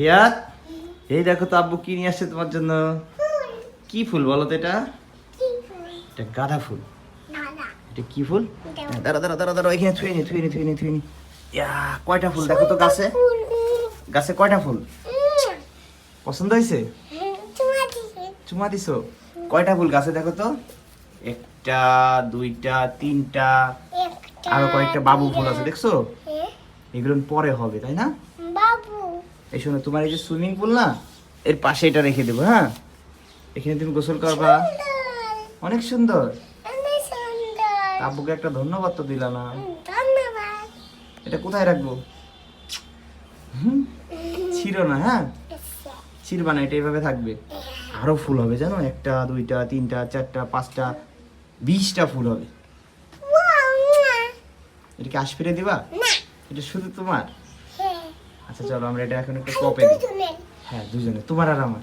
রিয়াদ, এই দেখো তো আব্বু কি নিয়ে আসছে তোমার জন্য। কি ফুল বলো তো এটা? এটা গাঁদা ফুল। এটা কি ফুল? দাঁড়া দাঁড়া দাঁড়া দাঁড়া, এখানে থুয়ে নি। ইয়া, কয়টা ফুল দেখো তো গাছে। গাছে কয়টা ফুল? পছন্দ হয়েছে? চুমা দিছো? কয়টা ফুল গাছে দেখো তো? একটা, দুইটা, তিনটা, আরো কয়েকটা বাবু ফুল আছে দেখছো? এগুলো পরে হবে, তাই না? এই শোনো, তোমার এই যে সুইমিং পুল না, এর পাশে এটা রেখে দেবো। হ্যাঁ, এখানে তুমি গোসল করবা। অনেক সুন্দর। আব্বুকে একটা ধন্যবাদ তো দিলা না। এটা কোথায় রাখবো? ছিড়ো না, হ্যাঁ ছিড়বা না, এটা এইভাবে থাকবে। আরো ফুল হবে জানো, একটা, দুইটা, তিনটা, চারটা, পাঁচটা, 20টা ফুল হবে। এটা কি আশ ফিরে দিবা? এটা শুধু তোমার? আচ্ছা চলো, আমরা এটা এখন একটা কপে দিই। হ্যাঁ, দুজনে, তোমার আর আমার।